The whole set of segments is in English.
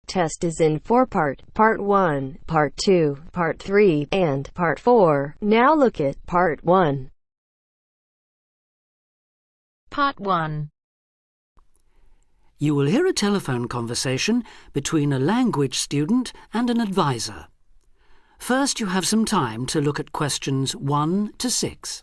test is in 4 parts. Part 1, Part 2, Part 3, and Part 4. Now look at Part 1. Part 1. You will hear a telephone conversation between a language student and an advisor. First, you have some time to look at questions 1 to 6.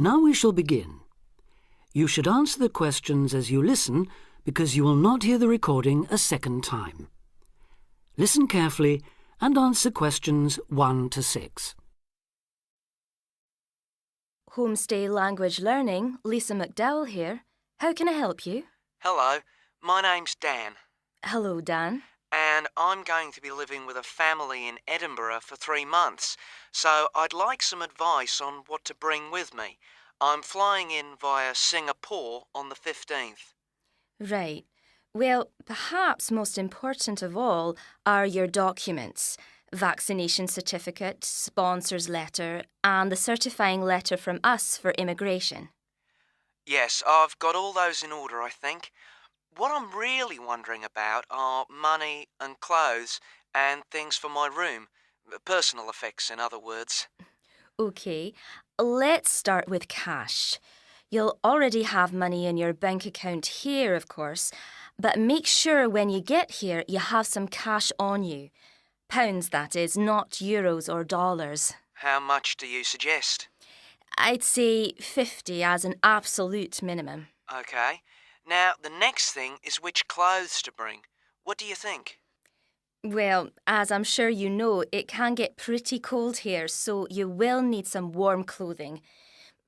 Now we shall begin. You should answer the questions as you listen because you will not hear the recording a second time. Listen carefully and answer questions 1 to 6. Homestay Language Learning, Lisa McDowell here. How can I help you? Hello, my name's Dan, Hello, Dan. and I'm going to be living with a family in Edinburgh for 3 months, so I'd like some advice on what to bring with me. I'm flying in via Singapore on the 15th. Right. Well, perhaps most important of all are your documents. Vaccination certificate, sponsor's letter, and the certifying letter from us for immigration. Yes, I've got all those in order, I think. What I'm really wondering about are money and clothes and things for my room. Personal effects, in other words. OK, let's start with cash. You'll already have money in your bank account here, of course, but make sure when you get here you have some cash on you. Pounds, that is, not euros or dollars. How much do you suggest? I'd say 50 as an absolute minimum. OK. Now, the next thing is which clothes to bring. What do you think? Well, as I'm sure you know, it can get pretty cold here, so you will need some warm clothing.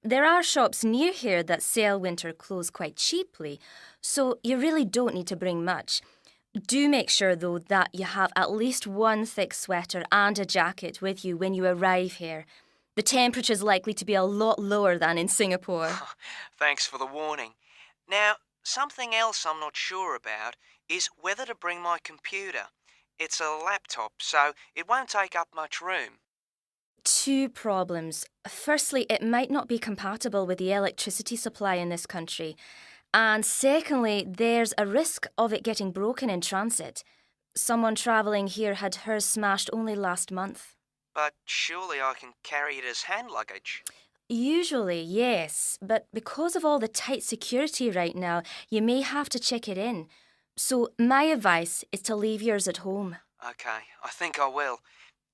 There are shops near here that sell winter clothes quite cheaply, so you really don't need to bring much. Do make sure, though, that you have at least one thick sweater and a jacket with you when you arrive here. The temperature's likely to be a lot lower than in Singapore. Thanks for the warning. Now, something else I'm not sure about is whether to bring my computer. It's a laptop, so it won't take up much room. 2 problems. Firstly, it might not be compatible with the electricity supply in this country. And secondly, there's a risk of it getting broken in transit. Someone travelling here had hers smashed only last month. But surely I can carry it as hand luggage. Usually, yes, but because of all the tight security right now, you may have to check it in. So my advice is to leave yours at home. OK, I think I will.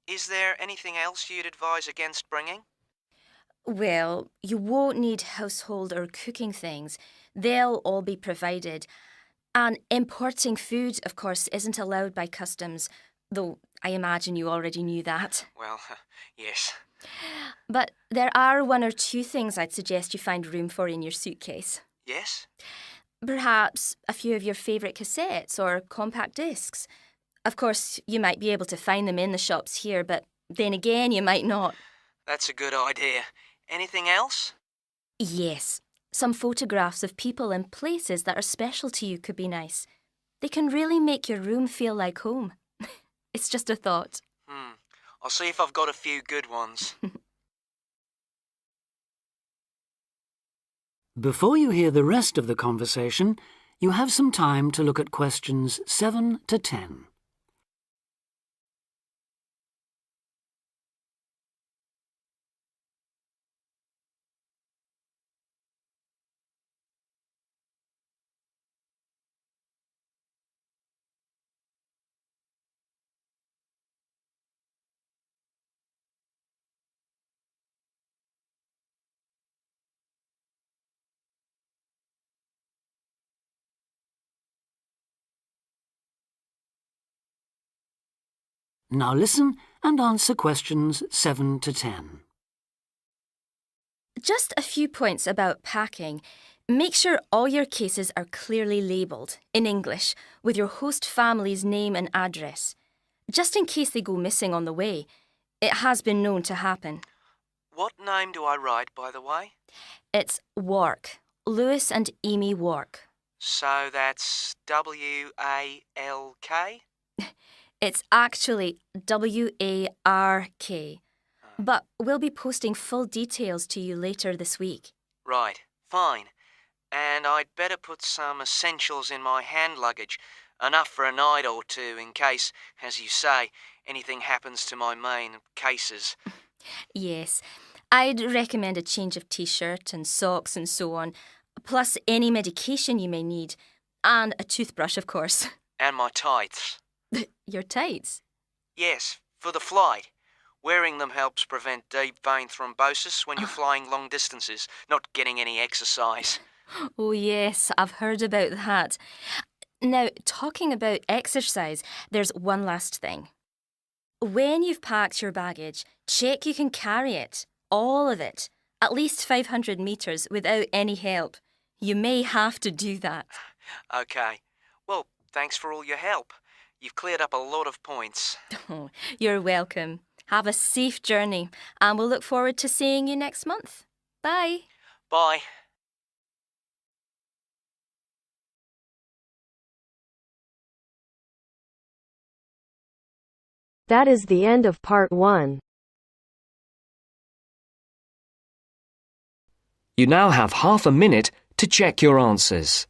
Is there anything else you'd advise against bringing? Well, you won't need household or cooking things. They'll all be provided. And importing food, of course, isn't allowed by customs, though I imagine you already knew that. Well, yes. But there are 1 or 2 things I'd suggest you find room for in your suitcase. Yes? Perhaps a few of your favourite cassettes or compact discs. Of course, you might be able to find them in the shops here, but then again, you might not. That's a good idea. Anything else? Yes, some photographs of people and places that are special to you could be nice. They can really make your room feel like home. It's just a thought. I'll see if I've got a few good ones. Before you hear the rest of the conversation, you have some time to look at questions 7 to 10. Now listen and answer questions 7 to 10. Just a few points about packing. Make sure all your cases are clearly labelled, in English, with your host family's name and address. just in case they go missing on the way. It has been known to happen. What name do I write, by the way? It's Wark. Lewis and Amy Wark. So that's W-A-L-K? It's actually W-A-R-K. But we'll be posting full details to you later this week. Right, fine. And I'd better put some essentials in my hand luggage, enough for a night or two in case, as you say, anything happens to my main cases. Yes, I'd recommend a change of t-shirt and socks and so on, plus any medication you may need, and a toothbrush, of course. And my tights. Your tights? Yes, for the flight. Wearing them helps prevent deep vein thrombosis when you're flying long distances, not getting any exercise. Oh yes, I've heard about that. Now, talking about exercise, there's one last thing. When you've packed your baggage, check you can carry it, all of it, at least 500 metres without any help. You may have to do that. Okay. Well, thanks for all your help. You've cleared up a lot of points. Oh, you're welcome. Have a safe journey, and we'll look forward to seeing you next month. Bye. Bye. That is the end of part 1. You now have half a minute to check your answers.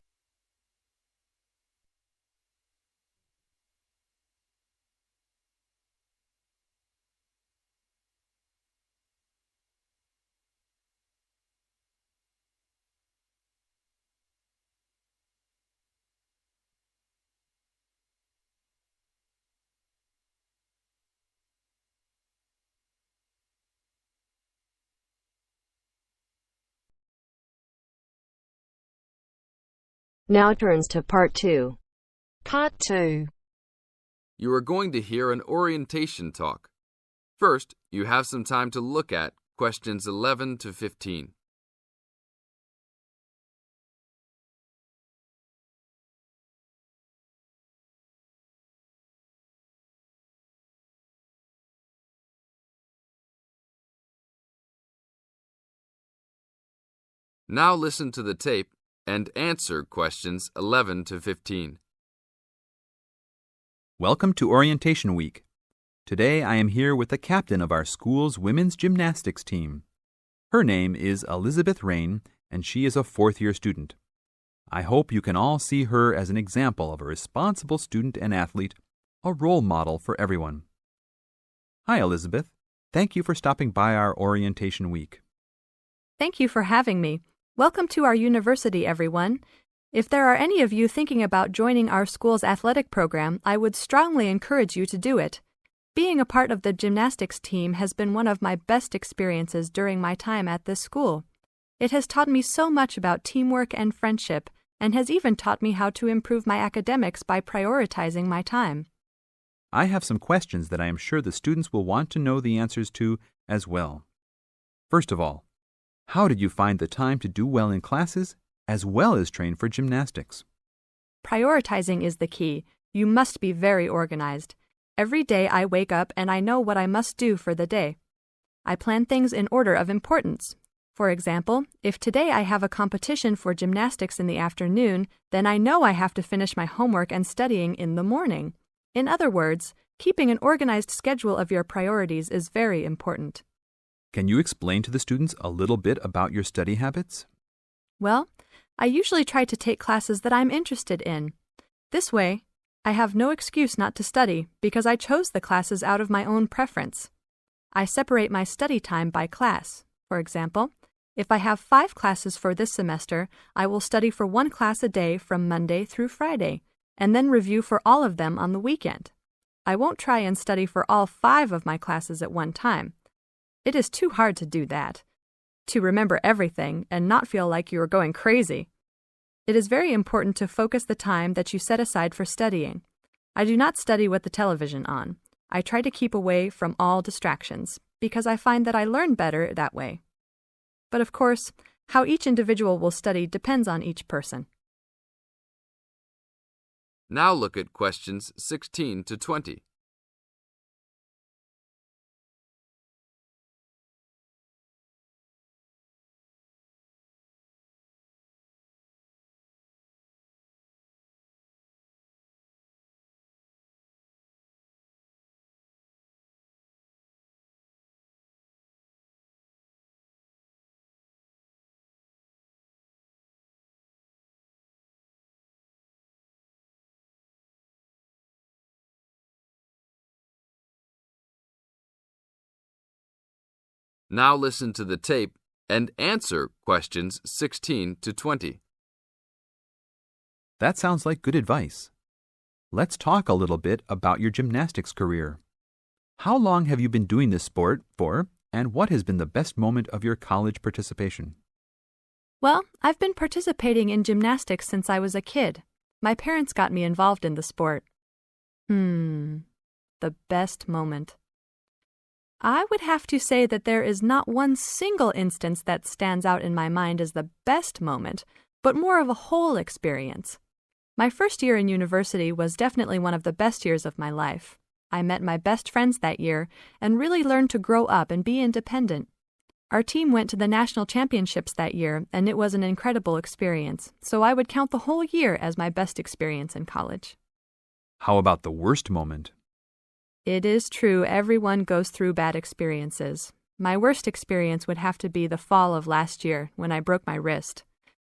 Now turns to part 2. Part 2. You are going to hear an orientation talk. First, you have some time to look at questions 11 to 15. Now listen to the tape and answer questions 11 to 15. Welcome to Orientation Week. Today I am here with the captain of our school's women's gymnastics team. Her name is Elizabeth Rain, and she is a fourth-year student. I hope you can all see her as an example of a responsible student and athlete, a role model for everyone. Hi, Elizabeth. Thank you for stopping by our Orientation Week. Thank you for having me. Welcome to our university, everyone. If there are any of you thinking about joining our school's athletic program, I would strongly encourage you to do it. Being a part of the gymnastics team has been one of my best experiences during my time at this school. It has taught me so much about teamwork and friendship, and has even taught me how to improve my academics by prioritizing my time. I have some questions that I am sure the students will want to know the answers to as well. First of all, how did you find the time to do well in classes as well as train for gymnastics? Prioritizing is the key. You must be very organized. Every day I wake up and I know what I must do for the day. I plan things in order of importance. For example, if today I have a competition for gymnastics in the afternoon, then I know I have to finish my homework and studying in the morning. In other words, keeping an organized schedule of your priorities is very important. Can you explain to the students a little bit about your study habits? Well, I usually try to take classes that I'm interested in. This way, I have no excuse not to study because I chose the classes out of my own preference. I separate my study time by class. For example, if I have 5 classes for this semester, I will study for 1 class a day from Monday through Friday, and then review for all of them on the weekend. I won't try and study for all 5 of my classes at one time. It is too hard to do that, to remember everything and not feel like you are going crazy. It is very important to focus the time that you set aside for studying. I do not study with the television on. I try to keep away from all distractions, because I find that I learn better that way. But of course, how each individual will study depends on each person. Now look at questions 16 to 20. Now listen to the tape and answer questions 16 to 20. That sounds like good advice. Let's talk a little bit about your gymnastics career. How long have you been doing this sport for, and what has been the best moment of your college participation? Well, I've been participating in gymnastics since I was a kid. My parents got me involved in the sport. The best moment. I would have to say that there is not one single instance that stands out in my mind as the best moment, but more of a whole experience. My first year in university was definitely one of the best years of my life. I met my best friends that year and really learned to grow up and be independent. Our team went to the national championships that year, and it was an incredible experience, so I would count the whole year as my best experience in college. How about the worst moment? It is true everyone goes through bad experiences. My worst experience would have to be the fall of last year when I broke my wrist.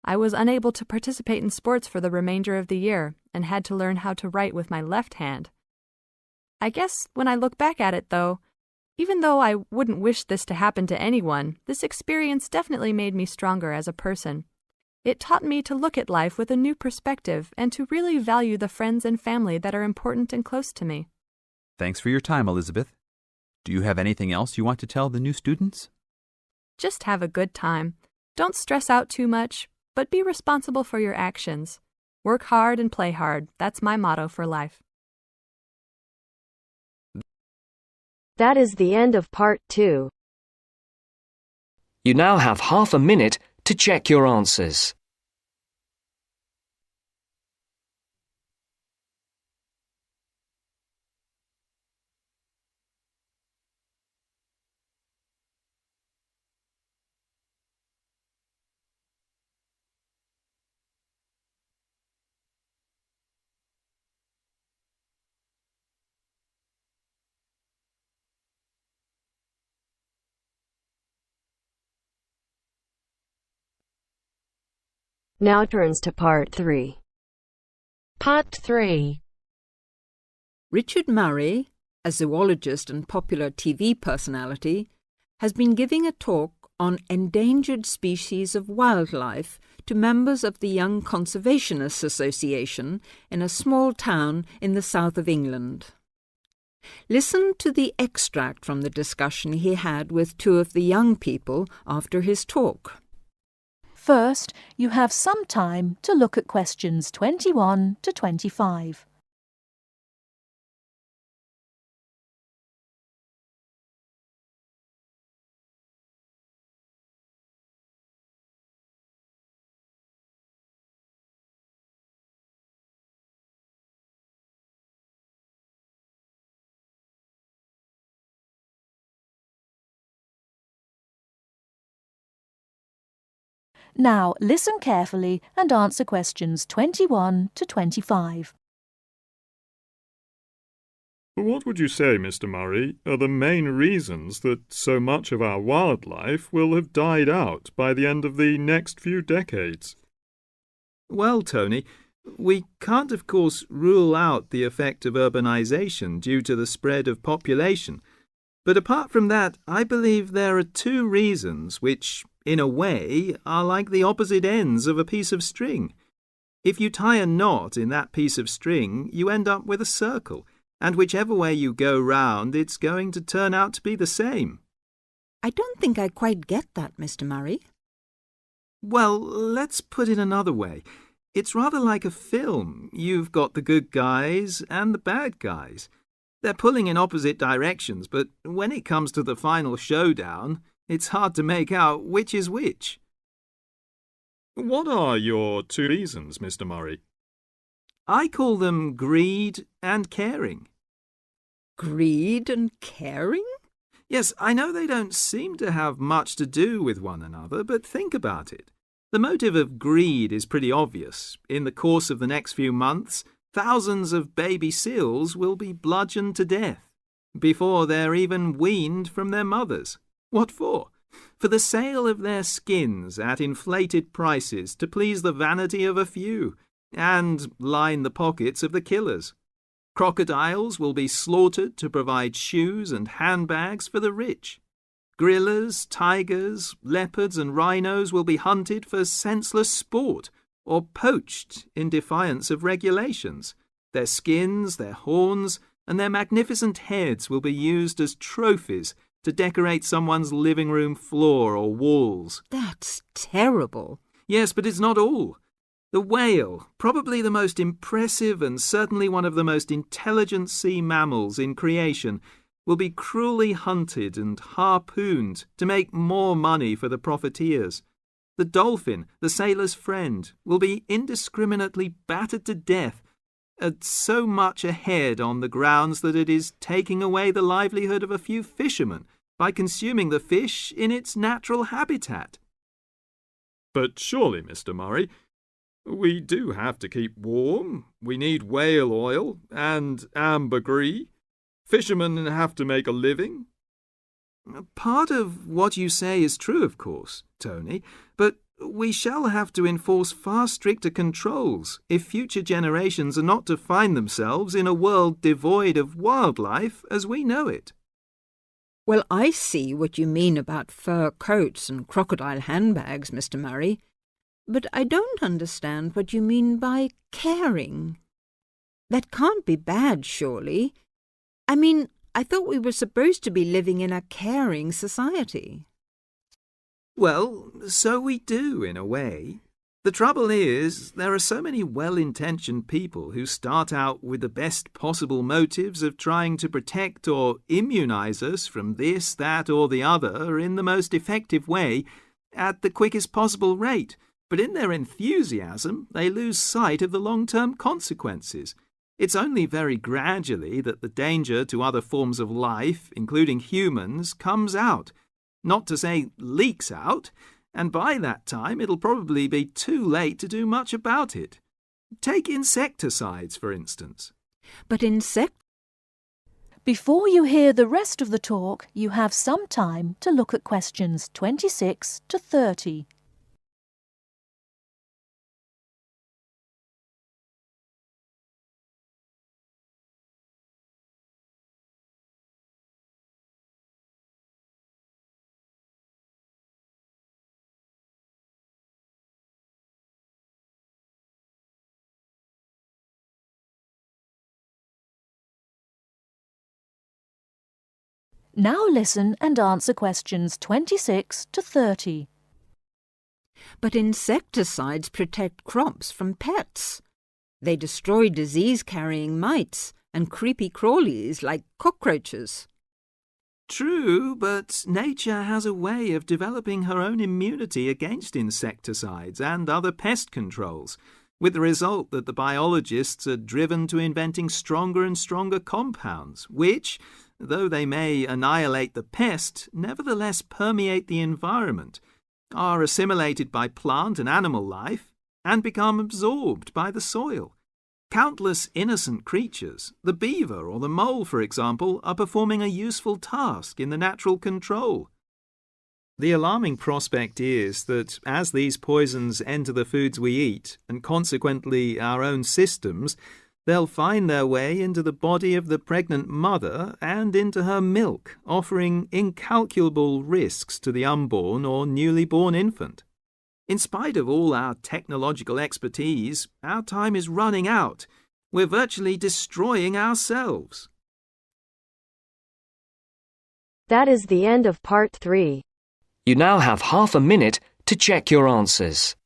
I was unable to participate in sports for the remainder of the year and had to learn how to write with my left hand. I guess when I look back at it, though, even though I wouldn't wish this to happen to anyone, this experience definitely made me stronger as a person. It taught me to look at life with a new perspective and to really value the friends and family that are important and close to me. Thanks for your time, Elizabeth. Do you have anything else you want to tell the new students? Just have a good time. Don't stress out too much, but be responsible for your actions. Work hard and play hard. That's my motto for life. That is the end of part 2. You now have half a minute to check your answers. Now turns to part 3. Part 3. Richard Murray, a zoologist and popular TV personality, has been giving a talk on endangered species of wildlife to members of the Young Conservationists Association in a small town in the south of England. Listen to the extract from the discussion he had with two of the young people after his talk. First, you have some time to look at questions 21 to 25. Now, listen carefully and answer questions 21 to 25. What would you say, Mr. Murray, are the main reasons that so much of our wildlife will have died out by the end of the next few decades? Well, Tony, we can't, of course, rule out the effect of urbanization due to the spread of population. But apart from that, I believe there are two reasons which, in a way, are like the opposite ends of a piece of string. If you tie a knot in that piece of string, you end up with a circle, and whichever way you go round, it's going to turn out to be the same. I don't think I quite get that, Mr. Murray. Well, let's put it another way. It's rather like a film. You've got the good guys and the bad guys. They're pulling in opposite directions, but when it comes to the final showdown, it's hard to make out which is which. What are your two reasons, Mr. Murray? I call them greed and caring. Greed and caring? Yes, I know they don't seem to have much to do with one another, but think about it. The motive of greed is pretty obvious. In the course of the next few months, thousands of baby seals will be bludgeoned to death before they're even weaned from their mothers. What for? For the sale of their skins at inflated prices to please the vanity of a few and line the pockets of the killers. Crocodiles will be slaughtered to provide shoes and handbags for the rich. Gorillas, tigers, leopards and rhinos will be hunted for senseless sport or poached in defiance of regulations. Their skins, their horns, and their magnificent heads will be used as trophies to decorate someone's living room floor or walls. That's terrible. Yes, but it's not all. The whale, probably the most impressive and certainly one of the most intelligent sea mammals in creation, will be cruelly hunted and harpooned to make more money for the profiteers. The dolphin, the sailor's friend, will be indiscriminately battered to death at so much a head on the grounds that it is taking away the livelihood of a few fishermen by consuming the fish in its natural habitat. But surely, Mr. Murray, we do have to keep warm. We need whale oil and ambergris. Fishermen have to make a living. Part of what you say is true, of course, Tony, but we shall have to enforce far stricter controls if future generations are not to find themselves in a world devoid of wildlife as we know it. Well, I see what you mean about fur coats and crocodile handbags, Mr. Murray, but I don't understand what you mean by caring. That can't be bad, surely. I mean, I thought we were supposed to be living in a caring society. Well, so we do, in a way. The trouble is, there are so many well-intentioned people who start out with the best possible motives of trying to protect or immunize us from this, that, or the other in the most effective way at the quickest possible rate. But in their enthusiasm, they lose sight of the long-term consequences. It's only very gradually that the danger to other forms of life, including humans, comes out. Not to say leaks out, and by that time it'll probably be too late to do much about it. Take insecticides, for instance. But Before you hear the rest of the talk, you have some time to look at questions 26 to 30. Now listen and answer questions 26 to 30. But insecticides protect crops from pests. They destroy disease-carrying mites and creepy crawlies like cockroaches. True, but nature has a way of developing her own immunity against insecticides and other pest controls, with the result that the biologists are driven to inventing stronger and stronger compounds, which, though they may annihilate the pest, nevertheless permeate the environment, are assimilated by plant and animal life, and become absorbed by the soil. Countless innocent creatures, the beaver or the mole, for example, are performing a useful task in the natural control. The alarming prospect is that as these poisons enter the foods we eat, and consequently our own systems, they'll find their way into the body of the pregnant mother and into her milk, offering incalculable risks to the unborn or newly born infant. In spite of all our technological expertise, our time is running out. We're virtually destroying ourselves. That is the end of part 3. You now have half a minute to check your answers.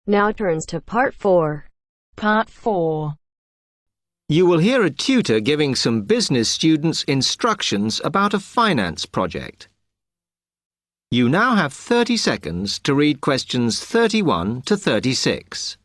Now turns to part 4. Part 4. You will hear a tutor giving some business students instructions about a finance project. You now have 30 seconds to read questions 31 to 36.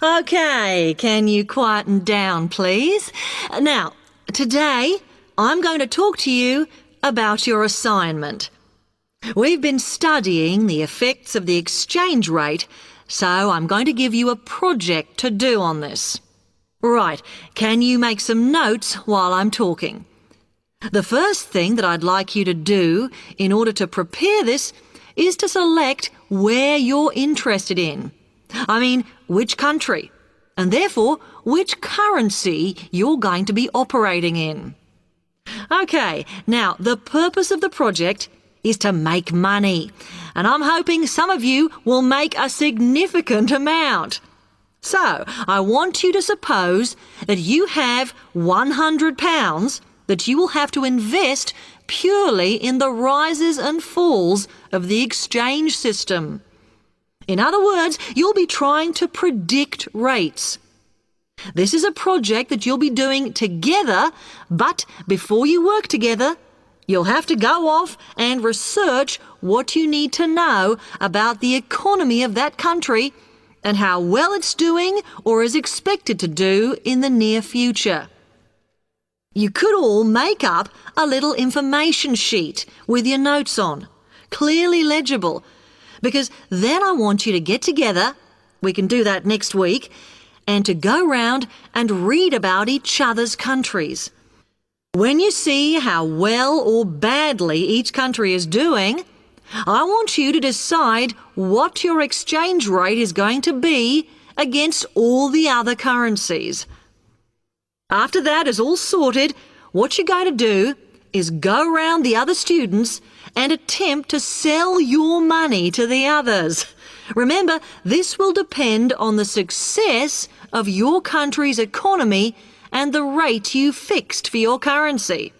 OK, can you quieten down, please? Now, today I'm going to talk to you about your assignment. We've been studying the effects of the exchange rate, so I'm going to give you a project to do on this. Right, can you make some notes while I'm talking? The first thing that I'd like you to do in order to prepare this is to select where you're interested in. I mean, which country, and therefore which currency you're going to be operating in. OK, now the purpose of the project is to make money, and I'm hoping some of you will make a significant amount. So, I want you to suppose that you have £100 that you will have to invest purely in the rises and falls of the exchange system. In other words, you'll be trying to predict rates. This is a project that you'll be doing together, but before you work together, you'll have to go off and research what you need to know about the economy of that country and how well it's doing or is expected to do in the near future. You could all make up a little information sheet with your notes on, clearly legible, because then I want you to get together, we can do that next week, and to go round and read about each other's countries. When you see how well or badly each country is doing, I want you to decide what your exchange rate is going to be against all the other currencies. After that is all sorted, what you're going to do is go round the other students and attempt to sell your money to the others. Remember, this will depend on the success of your country's economy and the rate you fixed for your currency.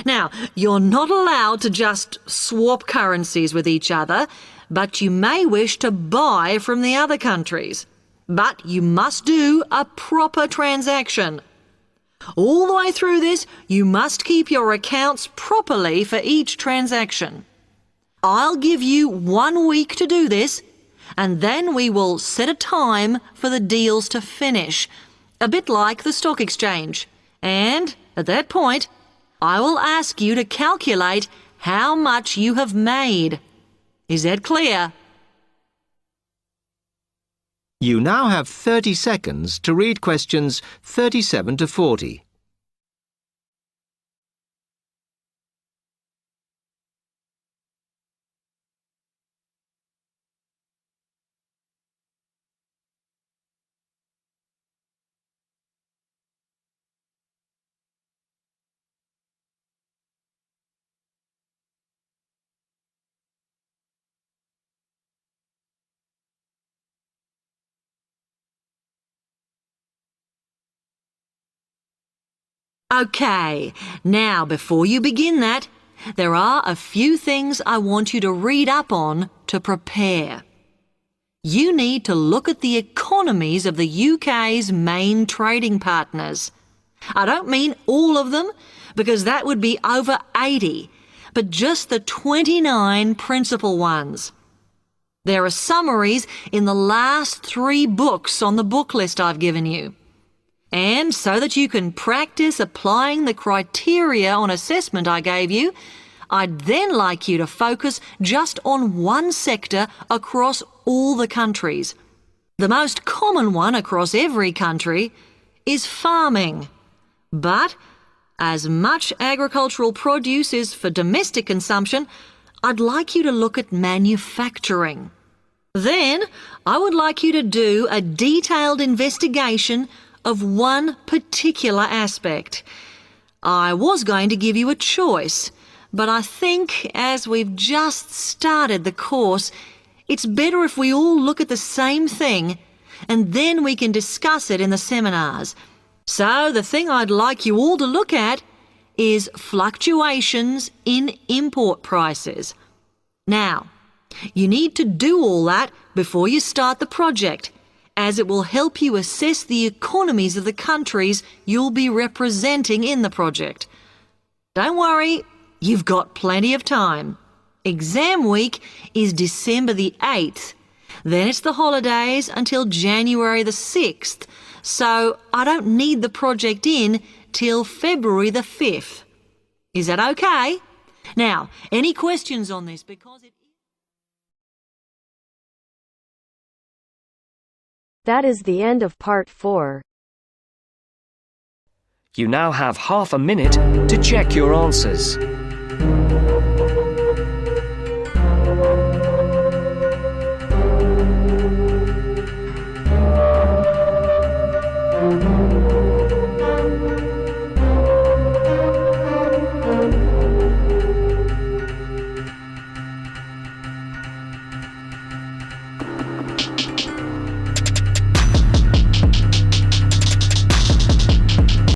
Now, you're not allowed to just swap currencies with each other, but you may wish to buy from the other countries. But you must do a proper transaction. All the way through this, you must keep your accounts properly for each transaction. I'll give you 1 week to do this, and then we will set a time for the deals to finish, a bit like the stock exchange. And at that point, I will ask you to calculate how much you have made. Is that clear? You now have 30 seconds to read questions 37 to 40. OK, now before you begin that, there are a few things I want you to read up on to prepare. You need to look at the economies of the UK's main trading partners. I don't mean all of them, because that would be over 80, but just the 29 principal ones. There are summaries in the last 3 books on the book list I've given you. And so that you can practice applying the criteria on assessment I gave you, I'd then like you to focus just on one sector across all the countries. The most common one across every country is farming. But as much agricultural produce is for domestic consumption, I'd like you to look at manufacturing. Then I would like you to do a detailed investigation of one particular aspect. I was going to give you a choice, but I think as we've just started the course, it's better if we all look at the same thing and then we can discuss it in the seminars. So the thing I'd like you all to look at is fluctuations in import prices. Now, you need to do all that before you start the project, as it will help you assess the economies of the countries you'll be representing in the project. Don't worry, you've got plenty of time. Exam week is December the 8th, Then it's the holidays until January the 6th, so I don't need the project in till February the 5th. Is that okay? Now, any questions on this? Because it... That is the end of part 4. You now have half a minute to check your answers.